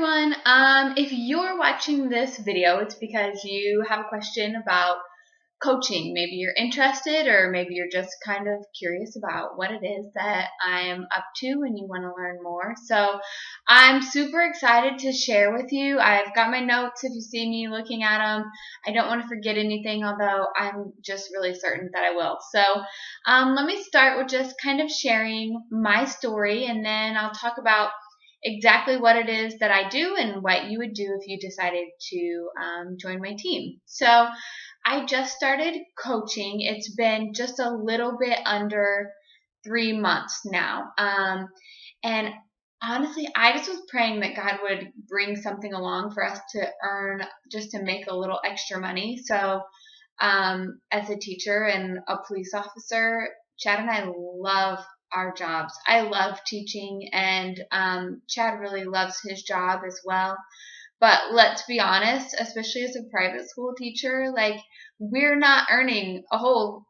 everyone. If you're watching this video, it's because you have a question about coaching. Maybe you're interested, or maybe you're just kind of curious about what it is that I'm up to and you want to learn more. So I'm super excited to share with you. I've got my notes if you see me looking at them. I don't want to forget anything, although I'm just really certain that I will. So let me start with just kind of sharing my story, and then I'll talk about exactly what it is that I do and what you would do if you decided to join my team. So I just started coaching. It's been just a little bit under 3 months now. And honestly, I just was praying that God would bring something along for us to earn, just to make a little extra money. So as a teacher and a police officer, Chad and I love our jobs. I love teaching, and Chad really loves his job as well. But let's be honest, especially as a private school teacher, like, we're not earning a whole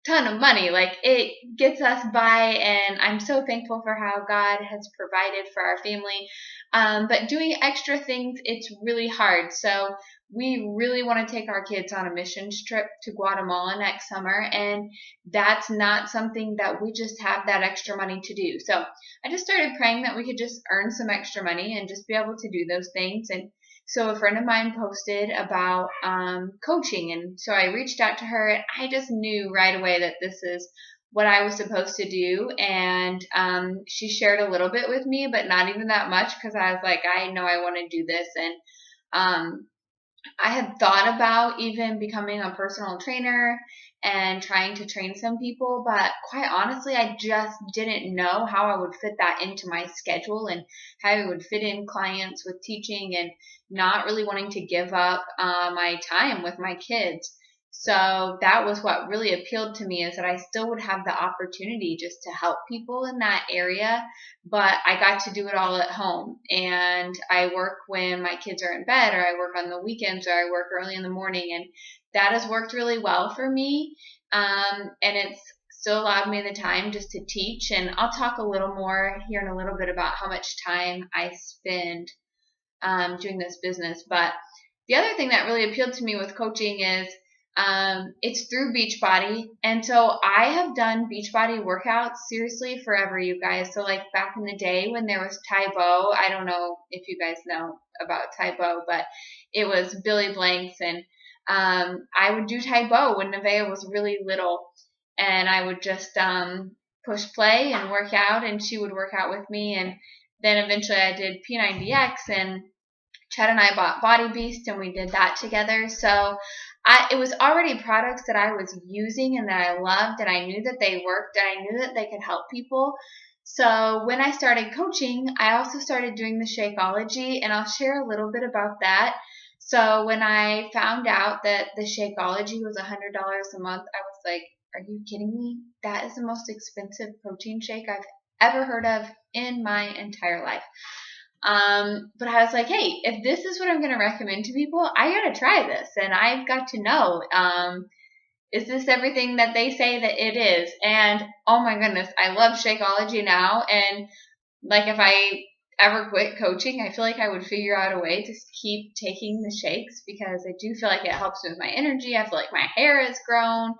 ton of money. Like, it gets us by, and I'm so thankful for how God has provided for our family. But doing extra things, it's really hard. So we really want to take our kids on a missions trip to Guatemala next summer, and that's not something that we just have that extra money to do. So I just started praying that we could just earn some extra money and just be able to do those things. And so a friend of mine posted about coaching, and so I reached out to her, and I just knew right away that this is what I was supposed to do. And she shared a little bit with me, but not even that much, because I was like, I know I want to do this. And I had thought about even becoming a personal trainer and trying to train some people, but quite honestly, I just didn't know how I would fit that into my schedule and how I would fit in clients with teaching, and not really wanting to give up my time with my kids. So that was what really appealed to me, is that I still would have the opportunity just to help people in that area, but I got to do it all at home. And I work when my kids are in bed, or I work on the weekends, or I work early in the morning, and that has worked really well for me. And it's still allowed me the time just to teach. And I'll talk a little more here in a little bit about how much time I spend doing this business. But the other thing that really appealed to me with coaching is it's through Beachbody. And so I have done Beachbody workouts seriously forever, you guys. So like back in the day when there was Tae Bo, I don't know if you guys know about Tae Bo, but it was Billy Blanks. And I would do Tae Bo when Nevaeh was really little, and I would just push play and work out, and she would work out with me. And then eventually I did P90X, and Chad and I bought Body Beast, and we did that together. So it was already products that I was using and that I loved, and I knew that they worked, and I knew that they could help people. So when I started coaching, I also started doing the Shakeology, and I'll share a little bit about that. So when I found out that the Shakeology was $100 a month, I was like, are you kidding me? That is the most expensive protein shake I've ever heard of in my entire life. But I was like, hey, if this is what I'm going to recommend to people, I got to try this, and I've got to know, is this everything that they say that it is? And oh my goodness, I love Shakeology now. And like, if I ever quit coaching, I feel like I would figure out a way to keep taking the shakes, because I do feel like it helps with my energy. I feel like my hair has grown,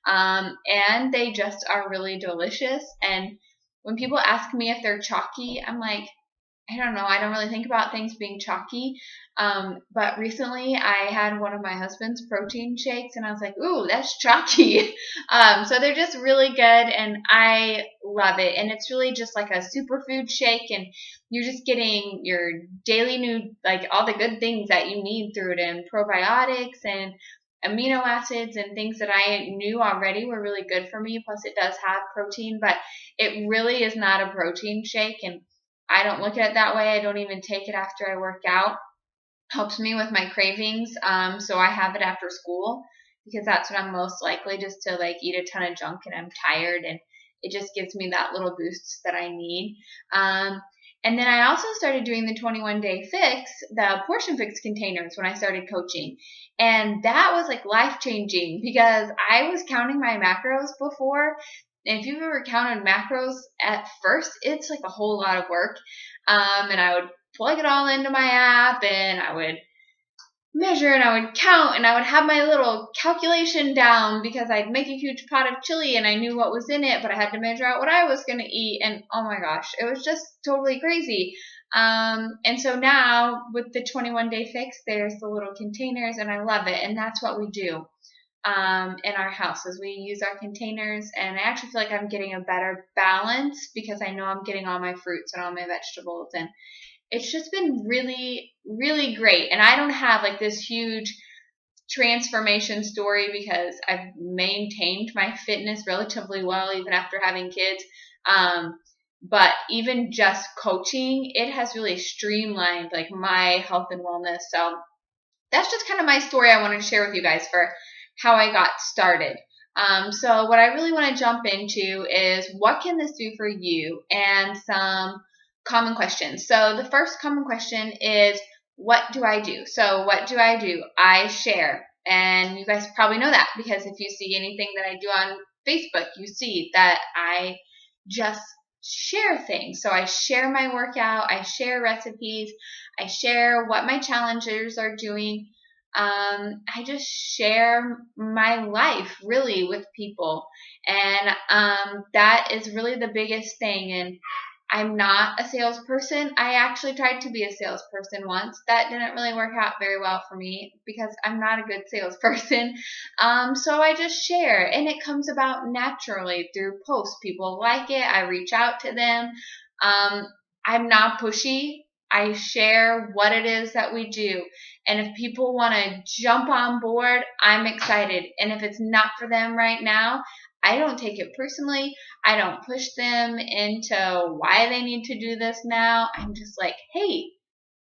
and they just are really delicious. And when people ask me if they're chalky, I'm like, I don't know. I don't really think about things being chalky. But recently I had one of my husband's protein shakes, and I was like, ooh, that's chalky. So they're just really good, and I love it. And it's really just like a superfood shake, and you're just getting your daily like all the good things that you need through it, and probiotics and amino acids and things that I knew already were really good for me. Plus it does have protein, but it really is not a protein shake. And I don't look at it that way. I don't even take it after I work out. Helps me with my cravings. So I have it after school, because that's when I'm most likely just to like eat a ton of junk and I'm tired, and it just gives me that little boost that I need. And then I also started doing the 21-day fix, the portion fix containers, when I started coaching. And that was like life changing, because I was counting my macros before. And if you've ever counted macros at first, it's like a whole lot of work. And I would plug it all into my app, and I would measure, and I would count, and I would have my little calculation down because I'd make a huge pot of chili and I knew what was in it, but I had to measure out what I was going to eat. And oh my gosh, it was just totally crazy. And so now with the 21 Day Fix, there's the little containers, and I love it. And that's what we do in our house, is we use our containers. And I actually feel like I'm getting a better balance because I know I'm getting all my fruits and all my vegetables, and it's just been really, really great. And I don't have like this huge transformation story because I've maintained my fitness relatively well even after having kids. But even just coaching, it has really streamlined like my health and wellness. So that's just kind of my story I wanted to share with you guys for how I got started. So what I really want to jump into is what can this do for you, and some common questions. So the first common question is, what do I do? So what do I do? I share. And you guys probably know that because if you see anything that I do on Facebook, you see that I just share things. So I share my workout, I share recipes, I share what my challengers are doing. I just share my life really with people. And that is really the biggest thing. And I'm not a salesperson. I actually tried to be a salesperson once. That didn't really work out very well for me because I'm not a good salesperson. So I just share, and it comes about naturally through posts. People like it. I reach out to them. I'm not pushy. I share what it is that we do. And if people want to jump on board, I'm excited. And if it's not for them right now, I don't take it personally. I don't push them into why they need to do this now. I'm just like, hey,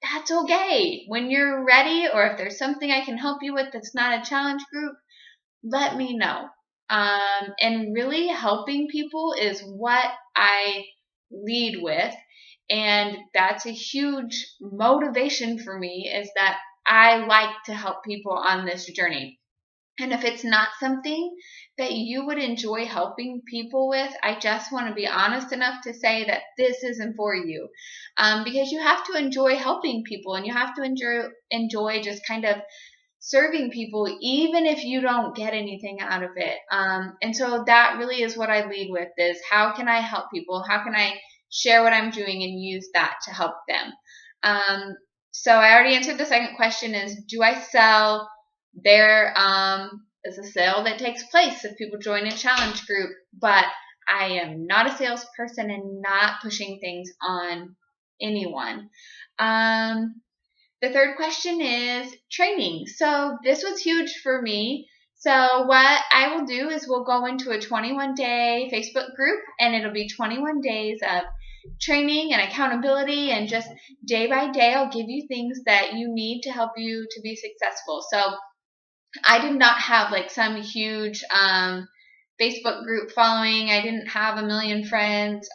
that's okay. When you're ready, or if there's something I can help you with that's not a challenge group, let me know. And really helping people is what I lead with. And that's a huge motivation for me, is that I like to help people on this journey. And if it's not something that you would enjoy helping people with, I just want to be honest enough to say that this isn't for you. Because you have to enjoy helping people, and you have to enjoy just kind of serving people, even if you don't get anything out of it. And so that really is what I lead with, is how can I help people? How can I share what I'm doing and use that to help them? So I already answered the second question, is do I sell? There is a sale that takes place if people join a challenge group, but I am not a salesperson and not pushing things on anyone. The third question is training. So this was huge for me. So what I will do is we'll go into a 21-day Facebook group, and it'll be 21 days of training and accountability, and just day by day I'll give you things that you need to help you to be successful. So I did not have like some huge Facebook group following. I didn't have a million friends.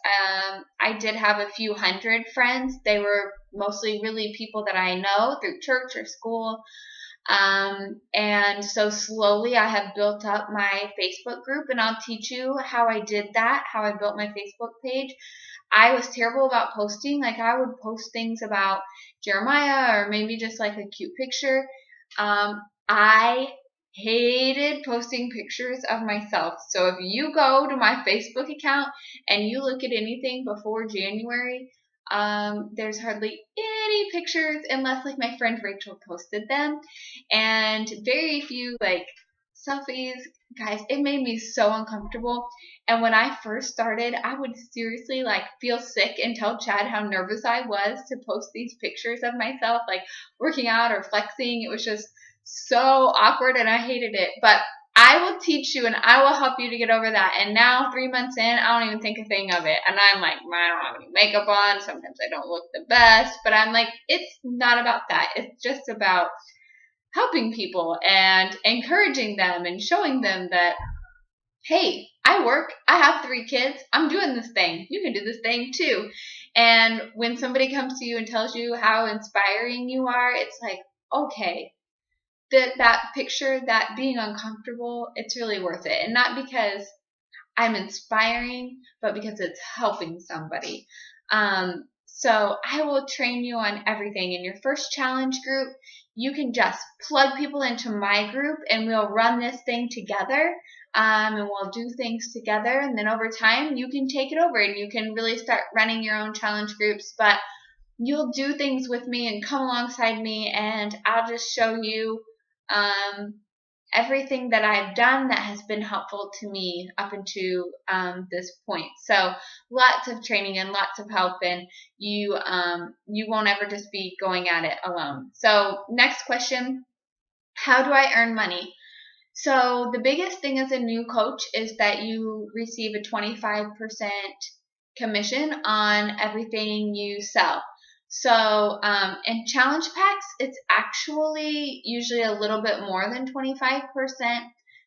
I did have a few hundred friends. They were mostly really people that I know through church or school. And so slowly I have built up my Facebook group, and I'll teach you how I did that, how I built my Facebook page. I was terrible about posting. Like, I would post things about Jeremiah, or maybe just like a cute picture. I hated posting pictures of myself. So if you go to my Facebook account and you look at anything before January, there's hardly any pictures unless like my friend Rachel posted them, and very few like selfies. Guys, it made me so uncomfortable. And when I first started, I would seriously like feel sick and tell Chad how nervous I was to post these pictures of myself, like working out or flexing. It was just so awkward, and I hated it. But I will teach you, and I will help you to get over that. And now, 3 months in, I don't even think a thing of it. And I'm like, I don't have any makeup on. Sometimes I don't look the best. But I'm like, it's not about that. It's just about helping people and encouraging them and showing them that, hey, I work. I have 3 kids. I'm doing this thing. You can do this thing too. And when somebody comes to you and tells you how inspiring you are, it's like, okay, that picture, that being uncomfortable, it's really worth it. And not because I'm inspiring, but because it's helping somebody. So I will train you on everything. In your first challenge group, you can just plug people into my group and we'll run this thing together. And we'll do things together. And then over time, you can take it over and you can really start running your own challenge groups. But you'll do things with me and come alongside me, and I'll just show you everything that I've done that has been helpful to me up until this point. So lots of training and lots of help, and you won't ever just be going at it alone. So next question, how do I earn money? So the biggest thing as a new coach is that you receive a 25% commission on everything you sell. So in challenge packs, it's actually usually a little bit more than 25%.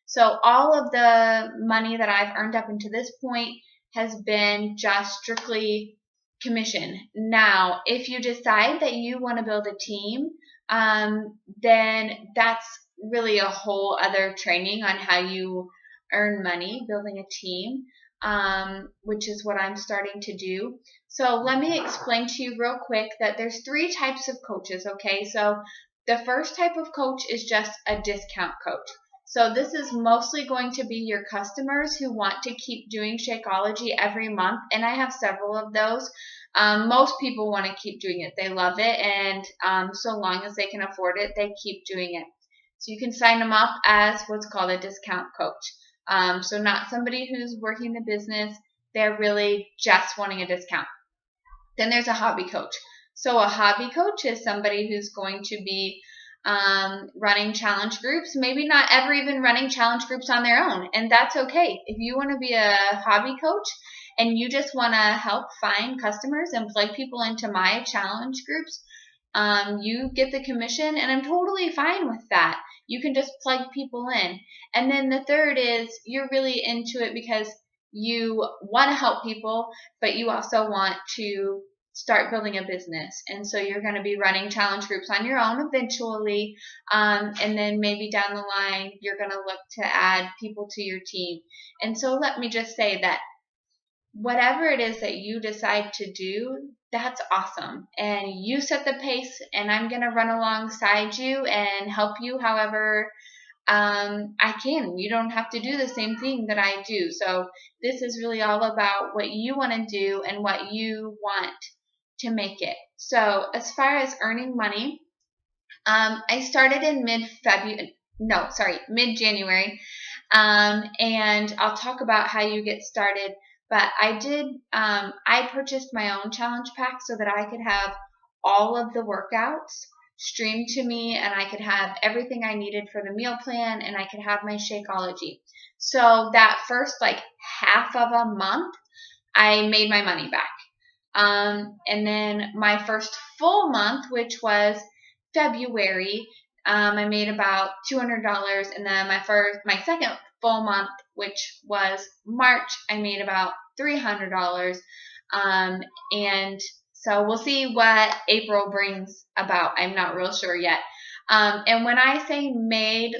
So all of the money that I've earned up until this point has been just strictly commission. Now, if you decide that you want to build a team, then that's really a whole other training on how you earn money building a team, which is what I'm starting to do. So let me explain to you real quick that there's 3 types of coaches, okay? So the first type of coach is just a discount coach. So this is mostly going to be your customers who want to keep doing Shakeology every month, and I have several of those. Most people want to keep doing it. They love it, and so long as they can afford it, they keep doing it. So you can sign them up as what's called a discount coach. So not somebody who's working the business, they're really just wanting a discount. Then there's a hobby coach. So a hobby coach is somebody who's going to be running challenge groups, maybe not ever even running challenge groups on their own, and that's okay. If you want to be a hobby coach and you just want to help find customers and plug people into my challenge groups, you get the commission, and I'm totally fine with that. You can just plug people in. And then the third is you're really into it because you want to help people, but you also want to start building a business. And so you're going to be running challenge groups on your own eventually. And then maybe down the line, you're going to look to add people to your team. And so let me just say that whatever it is that you decide to do, that's awesome. And you set the pace, and I'm going to run alongside you and help you however I can. You don't have to do the same thing that I do. So this is really all about what you want to do and what you want to make it. So as far as earning money, I started in mid-January, and I'll talk about how you get started. But I purchased my own challenge pack so that I could have all of the workouts streamed to me, and I could have everything I needed for the meal plan, and I could have my Shakeology. So that first half of a month, I made my money back. And then my first full month, which was February, I made about $200, and then my second full month, which was March, I made about $300. And so we'll see what April brings about. I'm not real sure yet. And when I say made,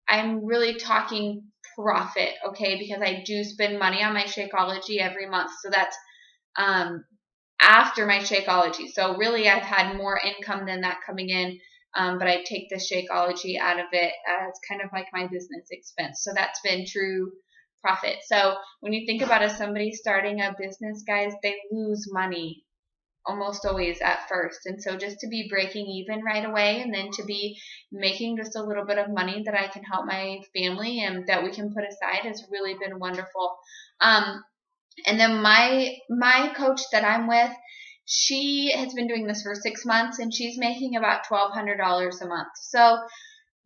I'm really talking profit, okay? Because I do spend money on my Shakeology every month. So that's after my Shakeology. So really I've had more income than that coming in. But I take the Shakeology out of it as kind of like my business expense. So that's been true profit. So when you think about somebody starting a business, guys, they lose money almost always at first. And so just to be breaking even right away, and then to be making just a little bit of money that I can help my family and that we can put aside has really been wonderful. And then my coach that I'm with, she has been doing this for 6 months, and she's making about $1,200 a month. So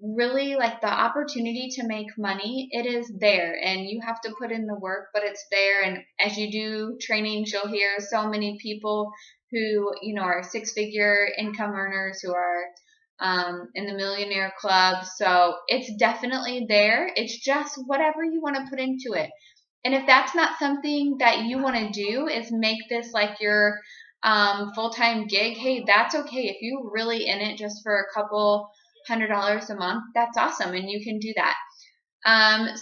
really, the opportunity to make money, it is there, and you have to put in the work, but it's there. And as you do trainings, you'll hear so many people who, are 6-figure income earners who are in the Millionaire Club. So it's definitely there. It's just whatever you want to put into it. And if that's not something that you want to do, is make this your full-time gig, hey, that's okay. If you're really in it just for a couple $100 a month, that's awesome, and you can do that.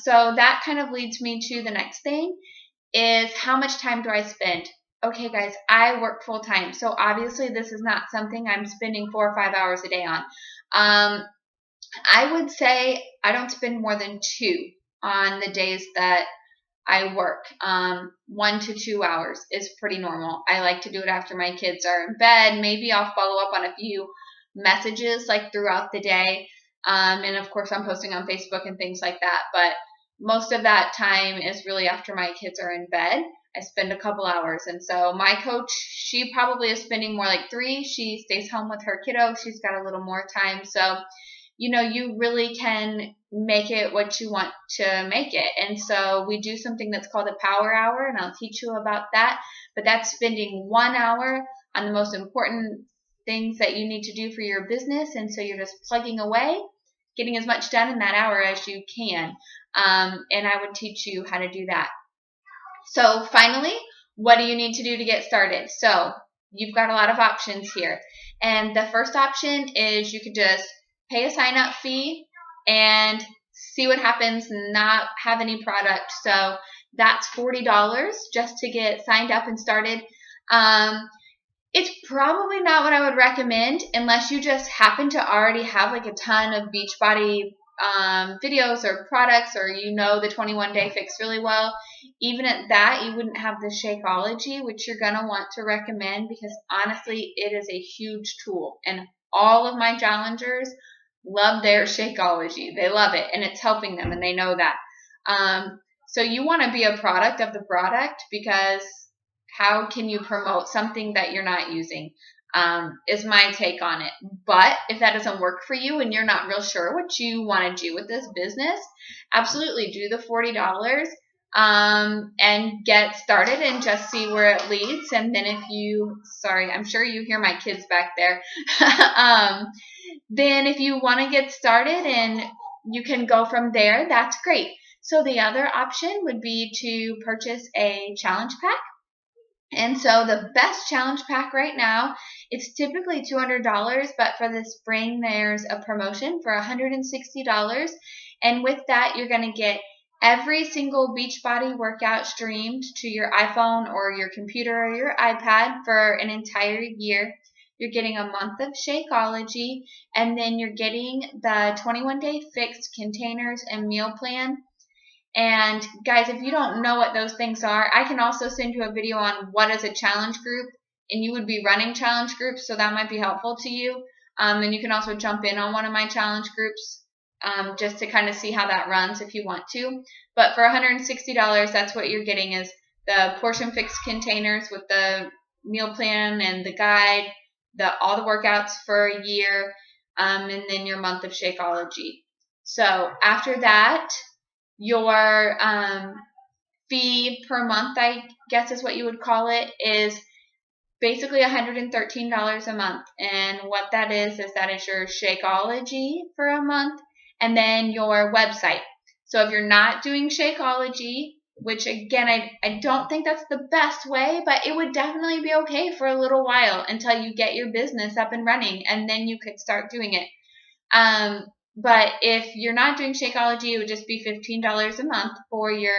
So that kind of leads me to the next thing, is how much time do I spend? okay, guys, I work full time, so obviously this is not something I'm spending 4 or 5 hours a day on. I would say I don't spend more than 2 on the days that I work. 1 to 2 hours is pretty normal. I like to do it after my kids are in bed. Maybe I'll follow up on a few messages like throughout the day. And of course, I'm posting on Facebook and things like that. But most of that time is really after my kids are in bed. I spend a couple hours. And so my coach, she probably is spending more like 3. She stays home with her kiddo. She's got a little more time. So, you really can make it what you want to make it. And so we do something that's called a power hour, and I'll teach you about that. But that's spending 1 hour on the most important things that you need to do for your business. And so you're just plugging away, getting as much done in that hour as you can. And I would teach you how to do that. So finally, what do you need to do to get started? So you've got a lot of options here. And the first option is you could just pay a sign-up fee and see what happens, not have any product. So that's $40 just to get signed up and started. It's probably not what I would recommend unless you just happen to already have like a ton of Beachbody videos or products, or the 21-day fix really well. Even at that, you wouldn't have the Shakeology, which you're going to want to recommend because honestly, it is a huge tool. And all of my challengers love their Shakeology. They love it, and it's helping them, and they know that. So you want to be a product of the product, because how can you promote something that you're not using? Is my take on it. But if that doesn't work for you and you're not real sure what you want to do with this business, absolutely do the $40 and get started and just see where it leads. And then I'm sure you hear my kids back there. Then if you want to get started and you can go from there, that's great. So the other option would be to purchase a challenge pack. And so the best challenge pack right now, it's typically $200, but for the spring, there's a promotion for $160. And with that, you're going to get every single Beachbody workout streamed to your iPhone or your computer or your iPad for an entire year. You're getting a month of Shakeology, and then you're getting the 21-day fix containers and meal plan. And guys, if you don't know what those things are, I can also send you a video on what is a challenge group, and you would be running challenge groups, so that might be helpful to you. And you can also jump in on one of my challenge groups just to kind of see how that runs if you want to. But for $160, that's what you're getting, is the portion fix containers with the meal plan and the guide, all the workouts for a year, and then your month of Shakeology. So after that, your fee per month, I guess is what you would call it, is basically $113 a month. And what that is your Shakeology for a month, and then your website. So if you're not doing Shakeology, which again, I don't think that's the best way, but it would definitely be okay for a little while until you get your business up and running, and then you could start doing it. But if you're not doing Shakeology, it would just be $15 a month for your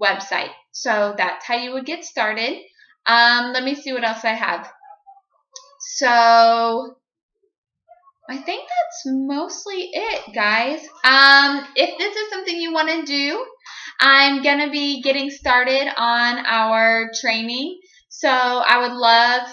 website. So that's how you would get started. Let me see what else I have. So I think that's mostly it, guys. If this is something you want to do, I'm going to be getting started on our training. So I would love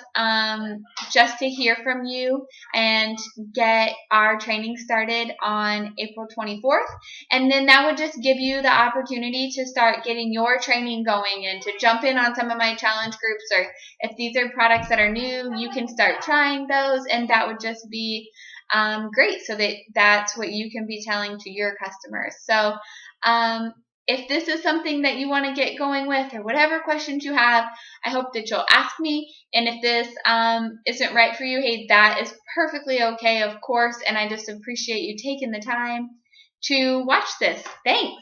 just to hear from you and get our training started on April 24th. And then that would just give you the opportunity to start getting your training going and to jump in on some of my challenge groups. Or if these are products that are new, you can start trying those, and that would just be great, so that's what you can be telling to your customers. So if this is something that you want to get going with, or whatever questions you have, I hope that you'll ask me. And if this isn't right for you, hey, that is perfectly okay, of course. And I just appreciate you taking the time to watch this. Thanks.